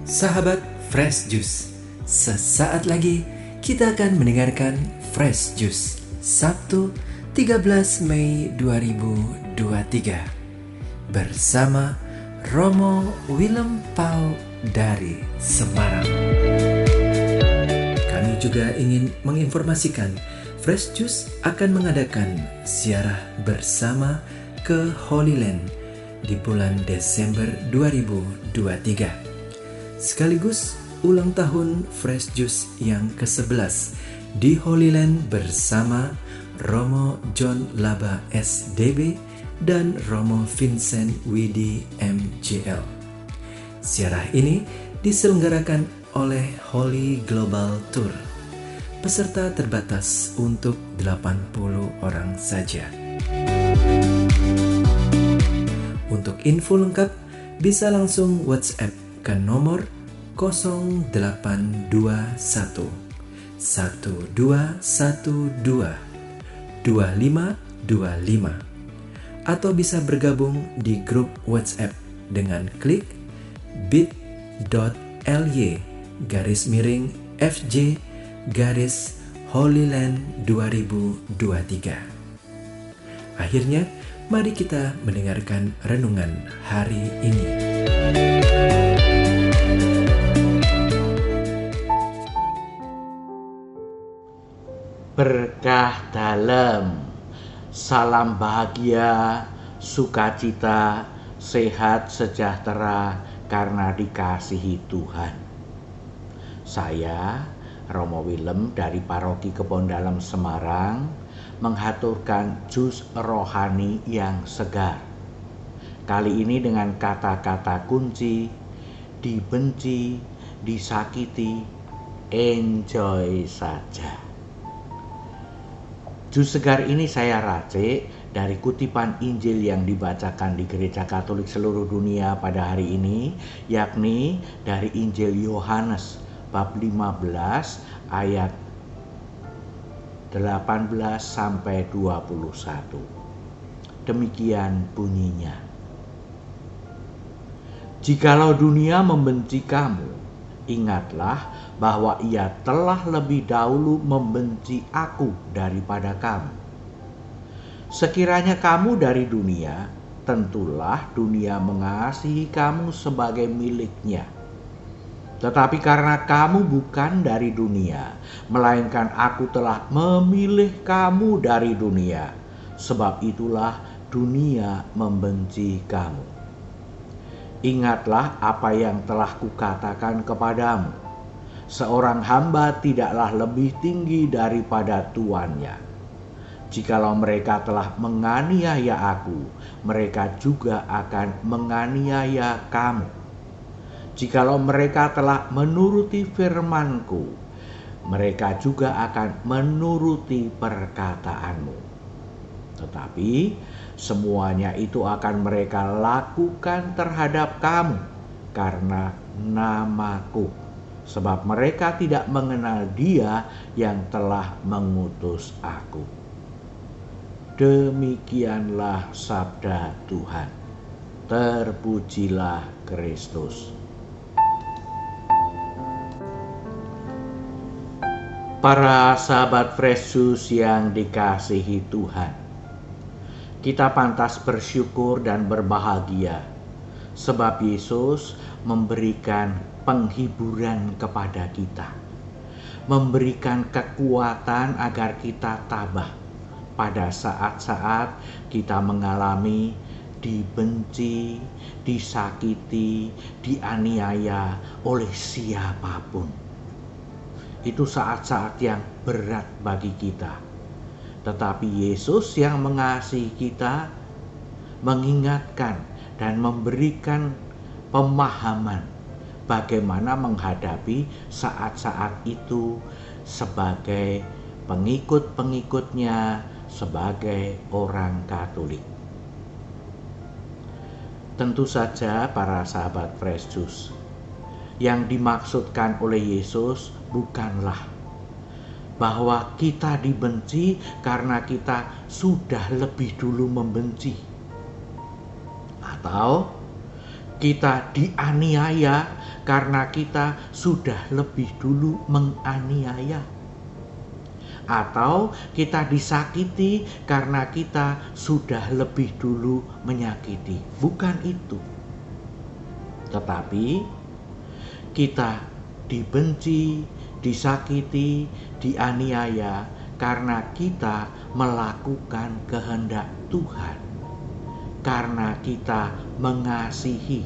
Sahabat Fresh Juice, sesaat lagi kita akan mendengarkan Fresh Juice Sabtu 13 Mei 2023 bersama Romo Willem Pau dari Semarang. Kami juga ingin menginformasikan Fresh Juice akan mengadakan ziarah bersama ke Holy Land di bulan Desember 2023. Sekaligus ulang tahun Fresh Juice yang ke-11 di Holy Land bersama Romo John Laba SDB dan Romo Vincent Widi MJL. Ziarah ini diselenggarakan oleh Holy Global Tour. Peserta terbatas untuk 80 orang saja. Untuk info lengkap bisa langsung WhatsApp ke nomor 0821 1212 2525 atau bisa bergabung di grup WhatsApp dengan klik bit.ly/FJ-Holyland 2023. Akhirnya, mari kita mendengarkan renungan hari ini. Berkah dalam, salam bahagia, sukacita, sehat, sejahtera karena dikasihi Tuhan. Saya, Romo Willem dari Paroki Kebon Dalem Semarang, menghaturkan jus rohani yang segar. Kali ini dengan kata-kata kunci, dibenci, disakiti, enjoy saja. Jus segar ini saya racik dari kutipan Injil yang dibacakan di Gereja Katolik seluruh dunia pada hari ini, yakni dari Injil Yohanes bab 15 ayat 18 sampai 21. Demikian bunyinya. Jikalau dunia membenci kamu, ingatlah bahwa ia telah lebih dahulu membenci aku daripada kamu. Sekiranya kamu dari dunia, tentulah dunia mengasihi kamu sebagai miliknya. Tetapi karena kamu bukan dari dunia, melainkan aku telah memilih kamu dari dunia, sebab itulah dunia membenci kamu. Ingatlah apa yang telah kukatakan kepadamu. Seorang hamba tidaklah lebih tinggi daripada tuannya. Jikalau mereka telah menganiaya aku, mereka juga akan menganiaya kamu. Jikalau mereka telah menuruti firman-Ku, mereka juga akan menuruti perkataanmu. Tetapi semuanya itu akan mereka lakukan terhadap kamu karena nama-Ku, sebab mereka tidak mengenal Dia yang telah mengutus aku. Demikianlah sabda Tuhan. Terpujilah Kristus. Para sahabat Fresh Juice yang dikasihi Tuhan, kita pantas bersyukur dan berbahagia sebab Yesus memberikan penghiburan kepada kita, memberikan kekuatan agar kita tabah pada saat-saat kita mengalami dibenci, disakiti, dianiaya oleh siapapun. Itu saat-saat yang berat bagi kita. Tetapi Yesus yang mengasihi kita mengingatkan dan memberikan pemahaman bagaimana menghadapi saat-saat itu sebagai pengikut-pengikutnya, sebagai orang Katolik. Tentu saja para sahabat Fresh Juice, yang dimaksudkan oleh Yesus bukanlah bahwa kita dibenci karena kita sudah lebih dulu membenci, atau Kita dianiaya karena kita sudah lebih dulu menganiaya. Atau kita disakiti karena kita sudah lebih dulu menyakiti. Bukan itu. Tetapi kita dibenci, disakiti, dianiaya karena kita melakukan kehendak Tuhan. Karena kita mengasihi,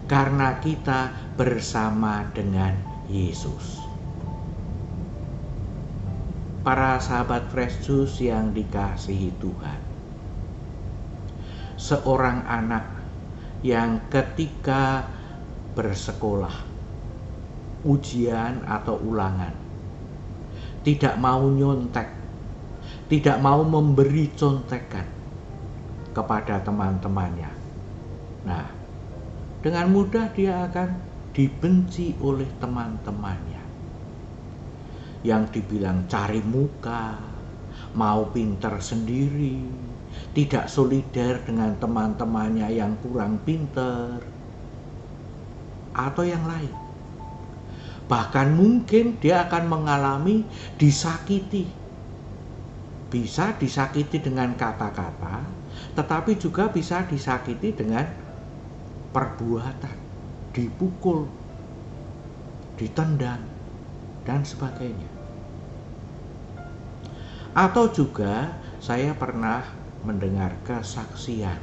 karena kita bersama dengan Yesus. Para sahabat Fresh Juice yang dikasihi Tuhan, seorang anak yang ketika bersekolah, ujian atau ulangan, tidak mau nyontek, tidak mau memberi contekan kepada teman-temannya. Nah, dengan mudah dia akan dibenci oleh teman-temannya. Yang dibilang cari muka, mau pinter sendiri, tidak solider dengan teman-temannya yang kurang pinter, atau yang lain. Bahkan mungkin dia akan mengalami disakiti. Bisa disakiti dengan kata-kata, tetapi juga bisa disakiti dengan perbuatan, dipukul, ditendang, dan sebagainya. Atau juga saya pernah mendengar kesaksian.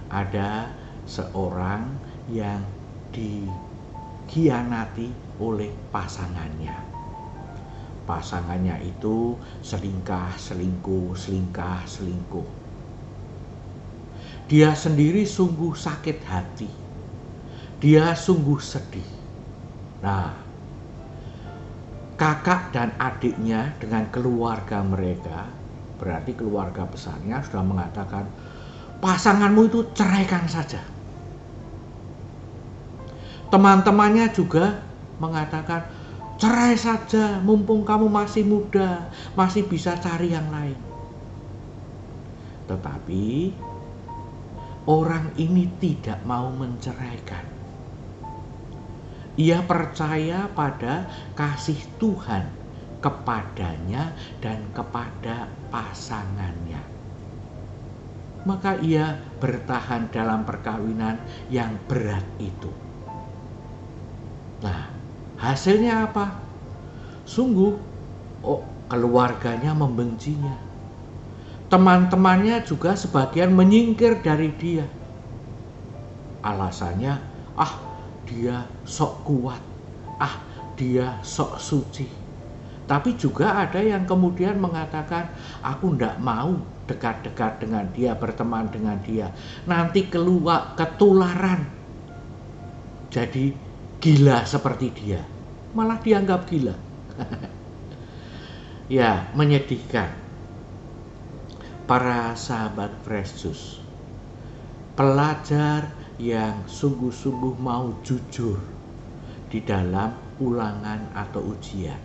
Ada seorang yang dikhianati oleh pasangannya. Pasangannya itu selingkuh. Dia sendiri sungguh sakit hati. Dia sungguh sedih. Nah, kakak dan adiknya dengan keluarga mereka, berarti keluarga besarnya, sudah mengatakan, pasanganmu itu ceraikan saja. Teman-temannya juga mengatakan, cerai saja, mumpung kamu masih muda, masih bisa cari yang lain. Tetapi orang ini tidak mau menceraikan. Ia percaya pada kasih Tuhan kepadanya dan kepada pasangannya. Maka ia bertahan dalam perkawinan yang berat itu. Nah, hasilnya apa? Sungguh, keluarganya membencinya. Teman-temannya juga sebagian menyingkir dari dia. Alasannya, dia sok kuat, dia sok suci. Tapi juga ada yang kemudian mengatakan, aku tidak mau dekat-dekat dengan dia, berteman dengan dia. Nanti keluar ketularan, jadi gila seperti dia. Malah dianggap gila. Ya, menyedihkan. Para sahabat Fresh Juice, pelajar yang sungguh-sungguh mau jujur di dalam ulangan atau ujian,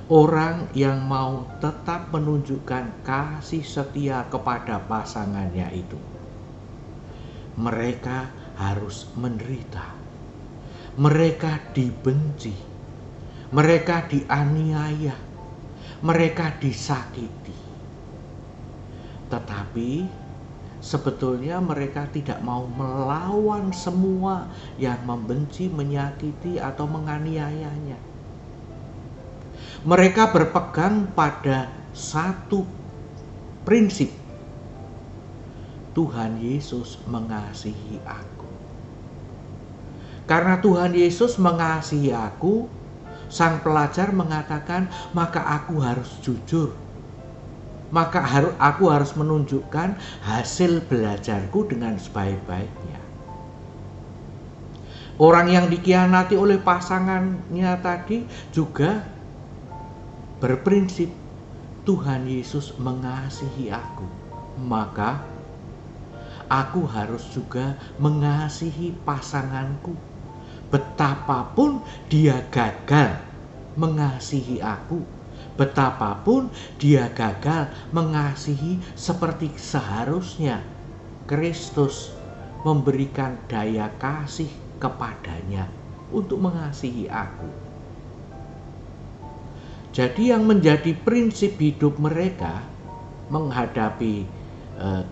orang yang mau tetap menunjukkan kasih setia kepada pasangannya itu, mereka harus menderita, mereka dibenci, mereka dianiaya, mereka disakiti. Tetapi sebetulnya mereka tidak mau melawan semua yang membenci, menyakiti, atau menganiayanya. Mereka berpegang pada satu prinsip. Tuhan Yesus mengasihi aku. Karena Tuhan Yesus mengasihi aku, sang pelajar mengatakan, maka aku harus jujur. Maka aku harus menunjukkan hasil belajarku dengan sebaik-baiknya. Orang yang dikhianati oleh pasangannya tadi juga berprinsip, Tuhan Yesus mengasihi aku, maka aku harus juga mengasihi pasanganku. Betapapun dia gagal mengasihi aku, betapapun dia gagal mengasihi seperti seharusnya Kristus memberikan daya kasih kepadanya untuk mengasihi aku. Jadi yang menjadi prinsip hidup mereka menghadapi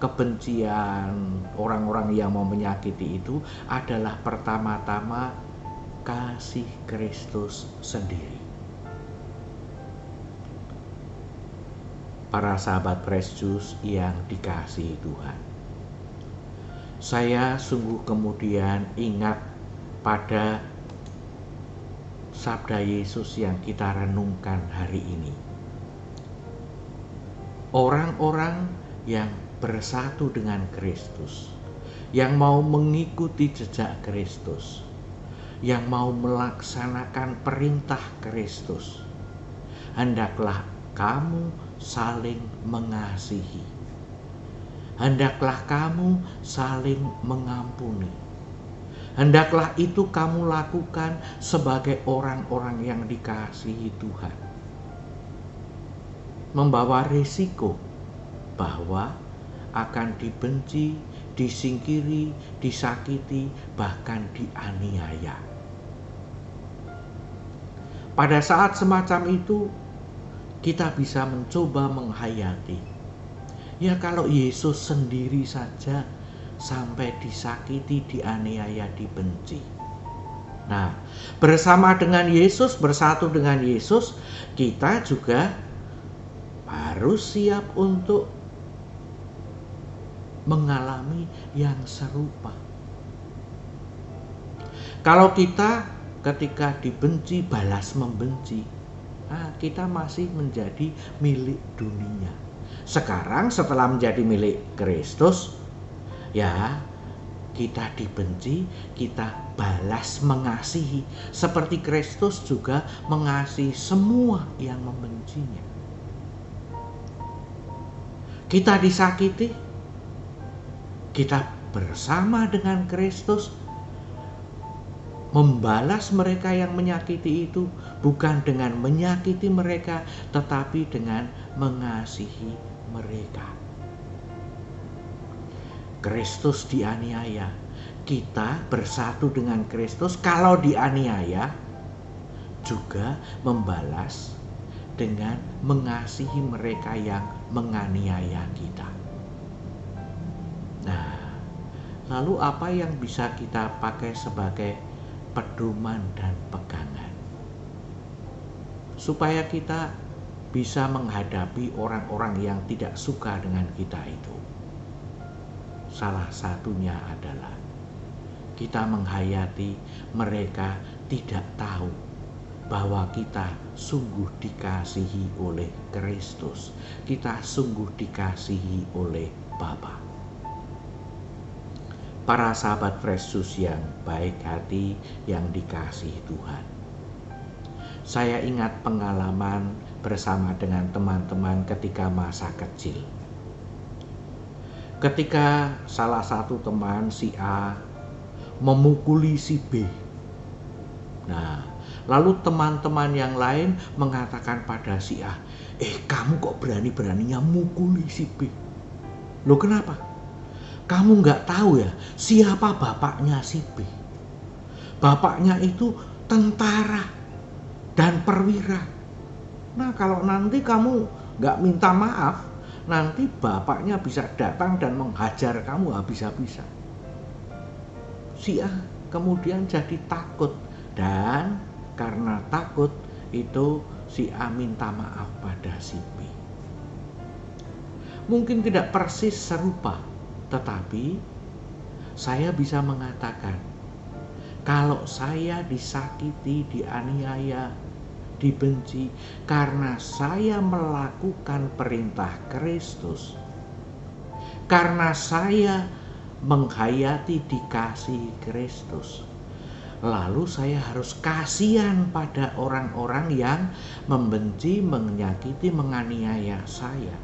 kebencian orang-orang yang mau menyakiti itu adalah pertama-tama kasih Kristus sendiri. Para sahabat Fresh Juice yang dikasihi Tuhan, saya sungguh kemudian ingat pada sabda Yesus yang kita renungkan hari ini. Orang-orang yang bersatu dengan Kristus, yang mau mengikuti jejak Kristus, yang mau melaksanakan perintah Kristus, hendaklah kamu saling mengasihi. Hendaklah kamu saling mengampuni. Hendaklah itu kamu lakukan sebagai orang-orang yang dikasihi Tuhan. Membawa risiko bahwa akan dibenci, disingkiri, disakiti, bahkan dianiaya. Pada saat semacam itu, kita bisa mencoba menghayati, ya kalau Yesus sendiri saja sampai disakiti, dianiaya, dibenci. Nah, bersama dengan Yesus, bersatu dengan Yesus, kita juga harus siap untuk mengalami yang serupa. Kalau kita ketika dibenci balas membenci, kita masih menjadi milik dunia. Sekarang setelah menjadi milik Kristus, ya kita dibenci, kita balas mengasihi. Seperti Kristus juga mengasihi semua yang membencinya. Kita disakiti, kita bersama dengan Kristus membalas mereka yang menyakiti itu, bukan dengan menyakiti mereka, tetapi dengan mengasihi mereka. Kristus dianiaya, kita bersatu dengan Kristus. Kalau dianiaya, juga membalas dengan mengasihi mereka yang menganiaya kita. Nah, lalu apa yang bisa kita pakai sebagai pedoman dan pegangan supaya kita bisa menghadapi orang-orang yang tidak suka dengan kita itu? Salah satunya adalah kita menghayati mereka tidak tahu bahwa kita sungguh dikasihi oleh Kristus, kita sungguh dikasihi oleh Bapa. Para sahabat Fresh Juice yang baik hati, yang dikasihi Tuhan, saya ingat pengalaman bersama dengan teman-teman ketika masa kecil. Ketika salah satu teman si A memukuli si B. Nah, lalu teman-teman yang lain mengatakan pada si A, kamu kok berani-beraninya mukuli si B? Loh kenapa? Kamu nggak tahu ya siapa bapaknya si B? Bapaknya itu tentara dan perwira. Nah, kalau nanti kamu nggak minta maaf, nanti bapaknya bisa datang dan menghajar kamu habis-habisan. Si A kemudian jadi takut, dan karena takut itu si A minta maaf pada si B. Mungkin tidak persis serupa, tetapi saya bisa mengatakan, kalau saya disakiti, dianiaya, dibenci karena saya melakukan perintah Kristus, karena saya menghayati dikasihi Kristus, lalu saya harus kasihan pada orang-orang yang membenci, menyakiti, menganiaya saya.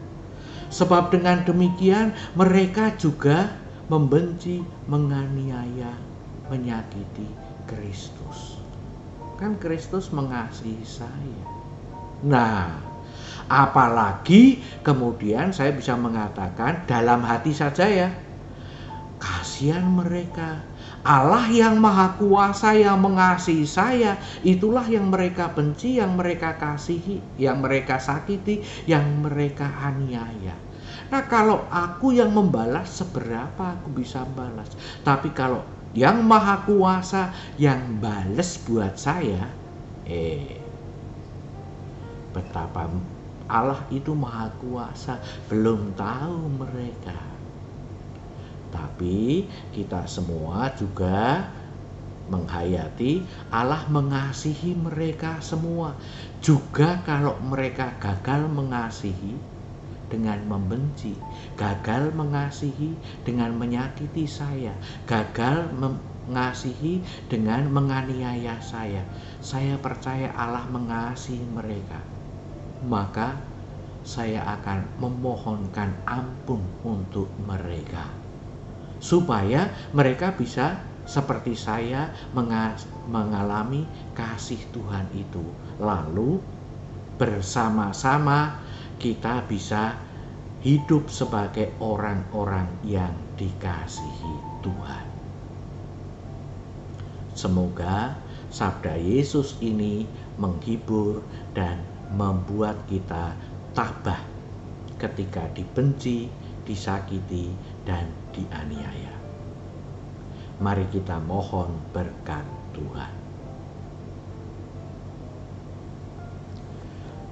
Sebab dengan demikian mereka juga membenci, menganiaya, menyakiti Kristus. Kan Kristus mengasihi saya. Nah, apalagi kemudian saya bisa mengatakan dalam hati saja ya, kasih kasihan mereka. Allah yang maha kuasa yang mengasihi saya, itulah yang mereka benci, yang mereka kasihi, yang mereka sakiti, yang mereka aniaya. Nah, kalau aku yang membalas, seberapa aku bisa balas? Tapi kalau yang maha kuasa yang balas buat saya, betapa Allah itu maha kuasa, belum tahu mereka. Tapi kita semua juga menghayati Allah mengasihi mereka semua. Juga kalau mereka gagal mengasihi dengan membenci, gagal mengasihi dengan menyakiti saya, gagal mengasihi dengan menganiaya saya percaya Allah mengasihi mereka. Maka saya akan memohonkan ampun untuk mereka, supaya mereka bisa seperti saya mengalami kasih Tuhan itu. Lalu bersama-sama kita bisa hidup sebagai orang-orang yang dikasihi Tuhan. Semoga sabda Yesus ini menghibur dan membuat kita tabah ketika dibenci, disakiti, dan dianiaya. Mari kita mohon berkat Tuhan.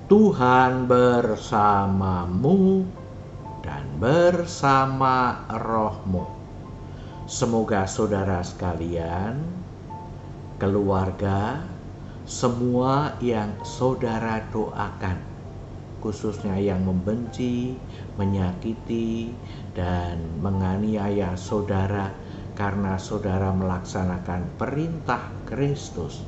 Tuhan bersamamu dan bersama rohmu. Semoga saudara sekalian, keluarga, semua yang saudara doakan, khususnya yang membenci, menyakiti, dan menganiaya saudara karena saudara melaksanakan perintah Kristus,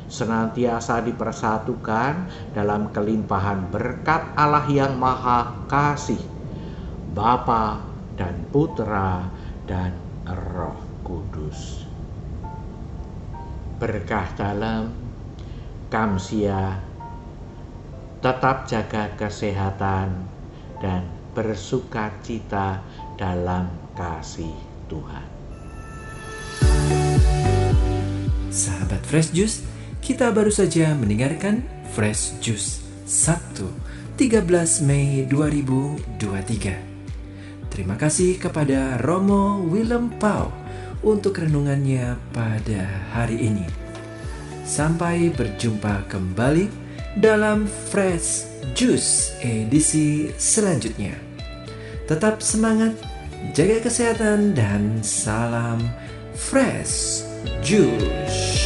senantiasa dipersatukan dalam kelimpahan berkat Allah yang Maha Kasih, Bapa dan Putra dan Roh Kudus. Berkah dalam Kamsia, tetap jaga kesehatan dan bersukacita dalam kasih Tuhan. Sahabat Fresh Juice, kita baru saja mendengarkan Fresh Juice Sabtu 13 Mei 2023. Terima kasih kepada Romo Willem Pau untuk renungannya pada hari ini. Sampai berjumpa kembali dalam Fresh Juice edisi selanjutnya. Tetap semangat, jaga kesehatan, dan salam Fresh Juice.